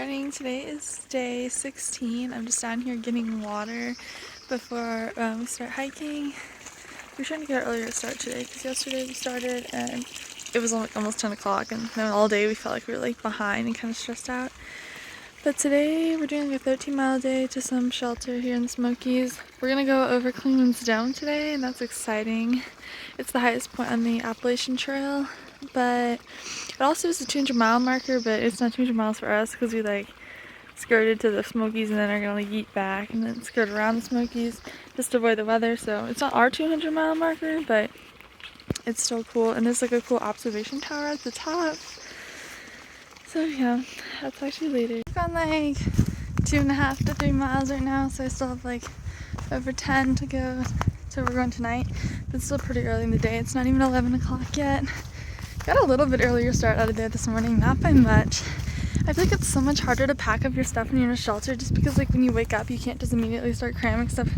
morning. Today is day 16. I'm just down here getting water before we start hiking. We're trying to get an earlier start today because yesterday we started and it was almost 10 o'clock, and then all day we felt like we were like behind and kind of stressed out. But today we're doing a 13-mile day to some shelter here in the Smokies. We're gonna go over Clingmans Dome today, and that's exciting. It's the highest point on the Appalachian Trail, but it also is a 200-mile marker, but it's not 200 miles for us because we like skirted to the Smokies and then are gonna like yeet back and then skirt around the Smokies just to avoid the weather. So it's not our 200-mile marker, but it's still cool, and there's like a cool observation tower at the top. So yeah, that's actually later. I've gone like 2.5 to 3 miles right now, so I still have like over 10 to go to where we're going tonight. But it's still pretty early in the day. It's not even 11 o'clock yet. Got a little bit earlier start out of there this morning, not by much. I feel like it's so much harder to pack up your stuff when you're in a shelter, just because like when you wake up you can't just immediately start cramming stuff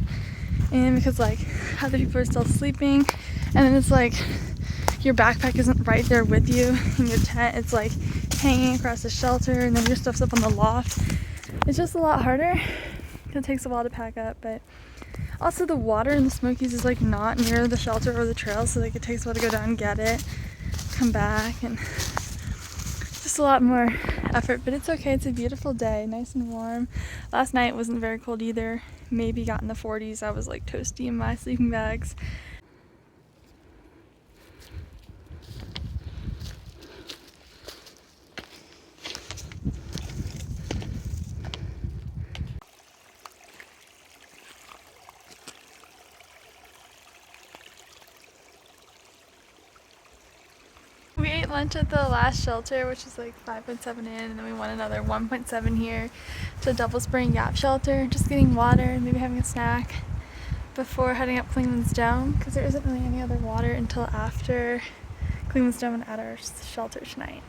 in because like other people are still sleeping, and then it's like your backpack isn't right there with you in your tent. It's like hanging across the shelter, and then your stuff's up on the loft. It's just a lot harder. It takes a while to pack up, but also the water in the Smokies is like not near the shelter or the trail, so like it takes a while to go down and get it, come back, and just a lot more effort, but it's okay. It's a beautiful day, nice and warm. Last night wasn't very cold either. Maybe got in the 40s. I was like toasty in my sleeping bags. We ate lunch at the last shelter, which is like 5.7 in, and then we went another 1.7 here to Double Spring Gap Shelter, just getting water and maybe having a snack before heading up Clingmans Dome, because there isn't really any other water until after Clingmans Dome and at our shelter tonight.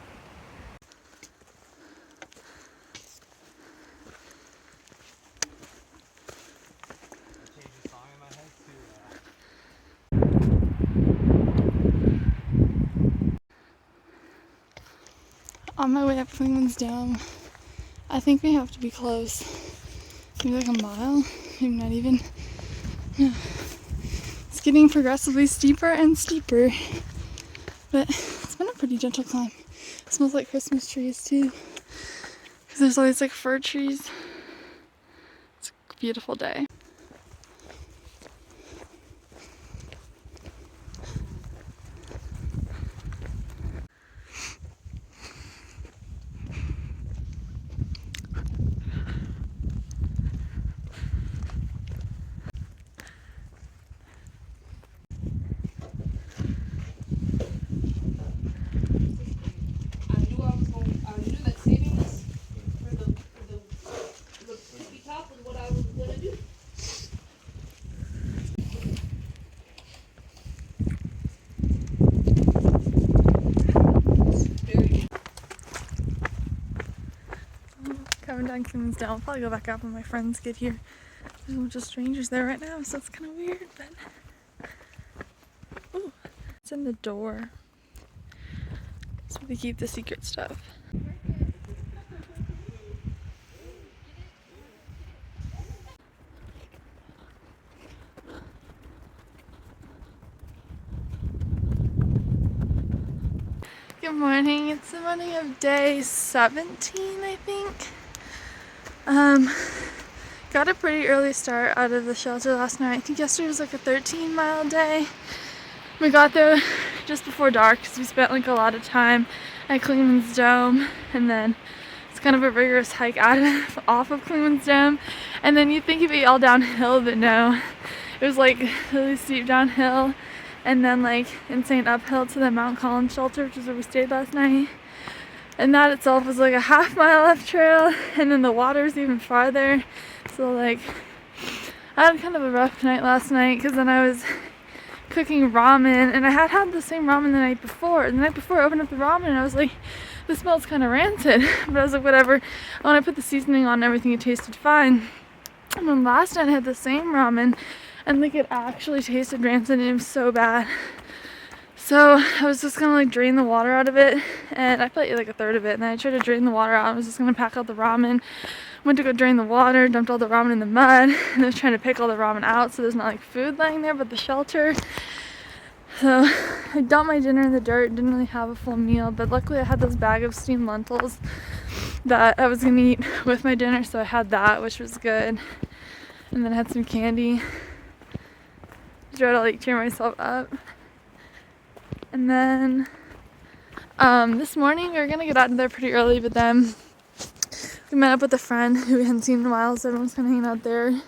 On my way up Clingmans Dome, I think we have to be close. Maybe like a mile, maybe not even. No. It's getting progressively steeper and steeper, but it's been a pretty gentle climb. It smells like Christmas trees too, because there's all these like fir trees. It's a beautiful day. Coming down Clingmans Dome. I'll probably go back up when my friends get here. There's a bunch of strangers there right now, so it's kind of weird, but ooh, it's in the door. That's where they keep the secret stuff. Good morning. It's the morning of day 17, I think. Got a pretty early start out of the shelter last night. I think yesterday was like a 13-mile day. We got there just before dark because we spent like a lot of time at Clingmans Dome, and then it's kind of a rigorous hike off of Clingmans Dome, and then you'd think it'd be all downhill, but no. It was like really steep downhill, and then like insane uphill to the Mount Collins shelter, which is where we stayed last night. And that itself was like a half-mile up trail, and then the water's even farther. So like, I had kind of a rough night last night because then I was cooking ramen, and I had had the same ramen the night before. The night before I opened up the ramen and I was like, this smells kind of rancid. But I was like, whatever. When I put the seasoning on and everything, it tasted fine. And then last night I had the same ramen, and like it actually tasted rancid, and it was so bad. So I was just gonna like drain the water out of it, and I put like a third of it, and then I tried to drain the water out. I was just gonna pack out the ramen. Went to go drain the water, dumped all the ramen in the mud, and I was trying to pick all the ramen out so there's not like food lying there but the shelter. So I dumped my dinner in the dirt, didn't really have a full meal, but luckily I had this bag of steamed lentils that I was gonna eat with my dinner, so I had that, which was good. And then I had some candy to try to like cheer myself up. And then this morning we were gonna get out of there pretty early, but then we met up with a friend who we hadn't seen in a while, so everyone's kind of hanging out there.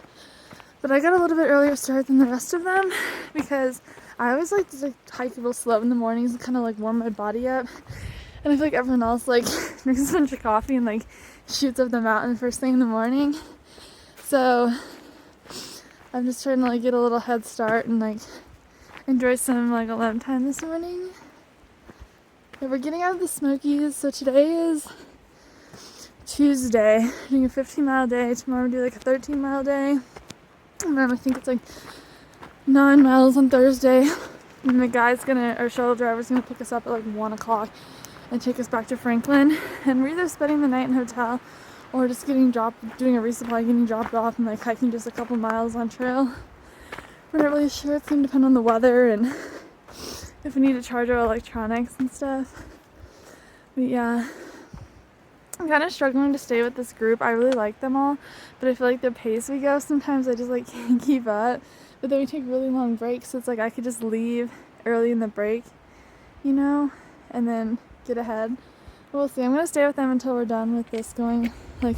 But I got a little bit earlier start than the rest of them because I always like to hike real slow in the mornings and kind of like warm my body up. And I feel like everyone else like drinks a bunch of coffee and like shoots up the mountain first thing in the morning. So I'm just trying to like get a little head start and like enjoy some like alone time this morning. But we're getting out of the Smokies, so today is Tuesday. We're doing a 15-mile day. Tomorrow we do like a 13-mile day. And then I think it's like 9 miles on Thursday. And the guy's our shuttle driver's gonna pick us up at like 1 o'clock and take us back to Franklin. And we're either spending the night in a hotel or just doing a resupply, getting dropped off and like hiking just a couple miles on trail. We're not really sure. It's gonna depend on the weather and if we need to charge our electronics and stuff. But yeah, I'm kind of struggling to stay with this group. I really like them all, but I feel like the pace we go, sometimes I just like can't keep up. But then we take really long breaks, so it's like I could just leave early in the break, you know, and then get ahead. But we'll see. I'm gonna stay with them until we're done with this, going like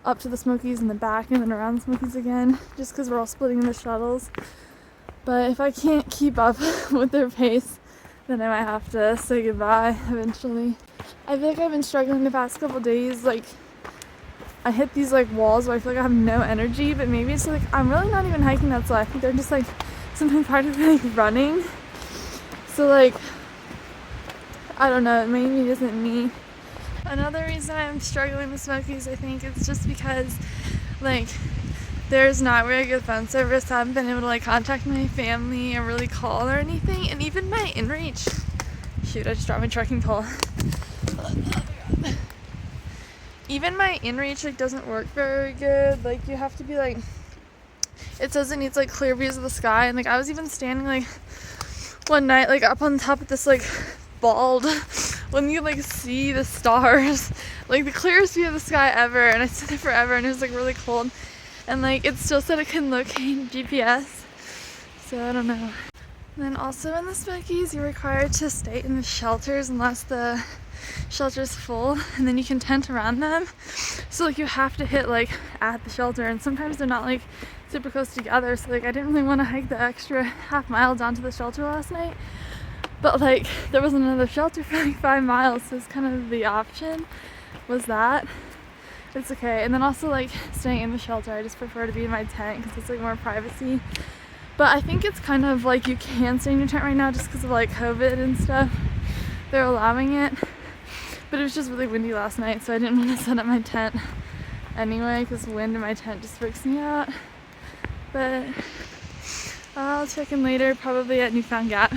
up to the Smokies and the back and then around the Smokies again, just because we're all splitting the shuttles. But if I can't keep up with their pace, then I might have to say goodbye eventually. I feel like I've been struggling the past couple days. Like, I hit these like walls where I feel like I have no energy, but maybe it's like I'm really not even hiking that slow. I think they're just like sometimes practically like running. So like, I don't know, maybe it isn't me. Another reason I'm struggling with Smokies, I think, is just because like there's not very good phone service. I haven't been able to like contact my family or really call or anything. And even my inReach, shoot, I just dropped my trekking pole. Even my inReach like doesn't work very good. Like you have to be like, it says it needs like clear views of the sky, and like I was even standing like one night like up on top of this like bald when you like see the stars, like the clearest view of the sky ever, and I stood there forever and it was like really cold. And like it still said it can locate GPS, so I don't know. And then also in the Smokies, you're required to stay in the shelters unless the shelter's full, and then you can tent around them. So like you have to hit like at the shelter, and sometimes they're not like super close together. So like I didn't really want to hike the extra half mile down to the shelter last night, but like there was another shelter for like 5 miles, so it's kind of the option was that. It's okay. And then also like staying in the shelter, I just prefer to be in my tent because it's like more privacy. But I think it's kind of like you can stay in your tent right now just because of like COVID and stuff. They're allowing it. But it was just really windy last night, so I didn't want to set up my tent anyway because wind in my tent just freaks me out. But I'll check in later, probably at Newfound Gap.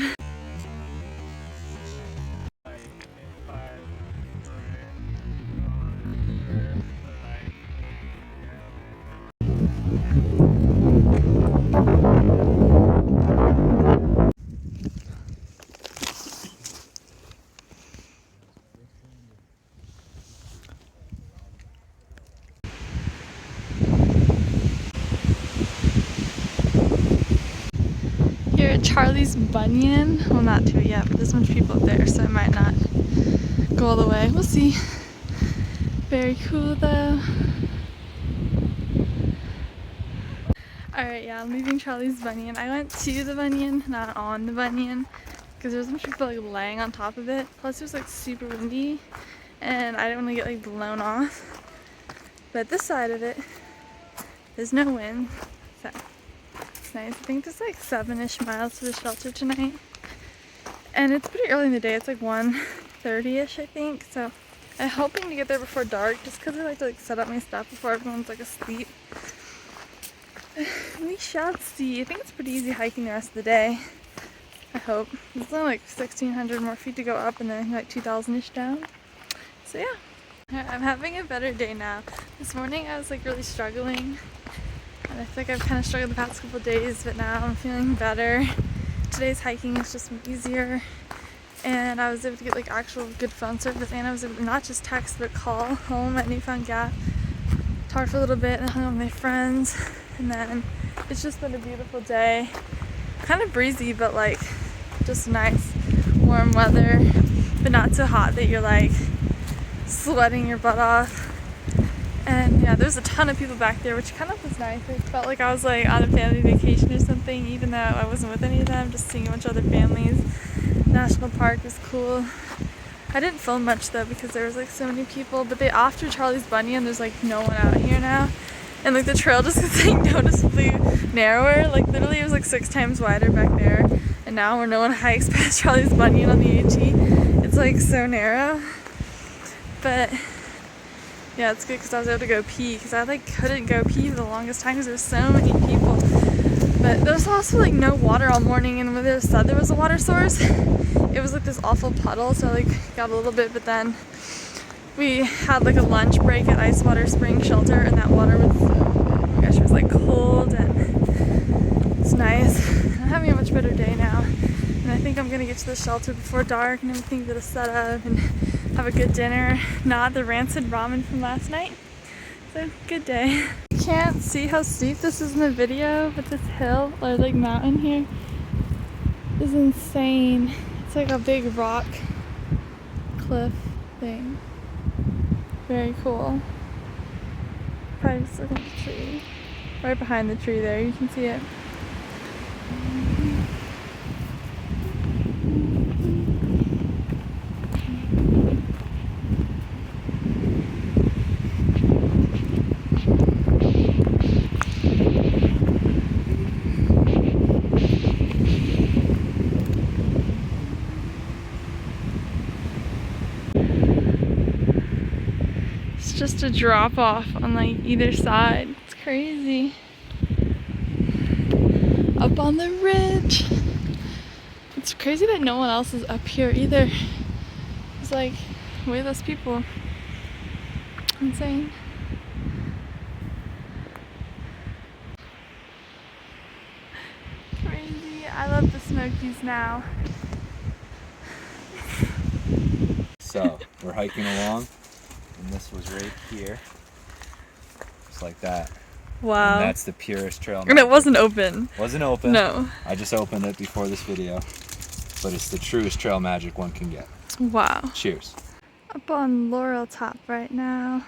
Here at Charlie's Bunion. Well, not to it yet, but there's a bunch of people up there, so I might not go all the way. We'll see. Very cool though. Alright, yeah, I'm leaving Charlie's Bunion. I went to the Bunion, not on the Bunion, because there was a bunch of people like laying on top of it. Plus it was like super windy, and I didn't want to get like blown off. But this side of it, there's no wind, so it's nice. I think there's like 7-ish miles to the shelter tonight. And it's pretty early in the day, it's like 1:30-ish I think, so I'm hoping to get there before dark, just because I like to like set up my stuff before everyone's like asleep. We shall see. I think it's pretty easy hiking the rest of the day. I hope. There's only like 1,600 more feet to go up and then like 2,000-ish down. So yeah, I'm having a better day now. This morning I was like really struggling, and I think I've kind of struggled the past couple of days, but now I'm feeling better. Today's hiking has just been easier, and I was able to get like actual good phone service, and I was able to not just text but call home at Newfound Gap, talk for a little bit, and hung out with my friends, and then it's just been a beautiful day. Kind of breezy, but like just nice warm weather, but not so hot that you're like sweating your butt off. And yeah, there's a ton of people back there, which kind of was nice. It felt like I was like on a family vacation or something, even though I wasn't with any of them, just seeing a bunch of other families. National Park was cool. I didn't film much though because there was like so many people, but after Charlie's Bunion, there's like no one out here now. And like the trail just gets like noticeably narrower. Like literally it was like 6 times wider back there. And now where no one hikes past Charlie's Bunion on the AT, it's like so narrow. But yeah, it's good because I was able to go pee, because I like couldn't go pee for the longest time because there was so many people. But there was also like no water all morning, and when they said there was a water source, it was like this awful puddle, so I like got a little bit, but then we had like a lunch break at Icewater Spring Shelter, and that water was so good. Oh my gosh, it was like cold and it's nice. I'm having a much better day now, and I think I'm gonna get to the shelter before dark and everything, get a set up and have a good dinner, not the rancid ramen from last night. So good day. You can't see how steep this is in the video, but this hill or like mountain here is insane. It's like a big rock cliff thing. Very cool. Probably just looking at the tree. Right behind the tree there, you can see it. Just a drop off on like either side. It's crazy. Up on the ridge. It's crazy that no one else is up here either. There's like way less people. Insane. Crazy. I love the Smokies now. So we're hiking along. And this was right here, just like that. Wow. And that's the purest trail. And it wasn't open. Wasn't open. No. I just opened it before this video, but it's the truest trail magic one can get. Wow. Cheers. Up on Laurel Top right now.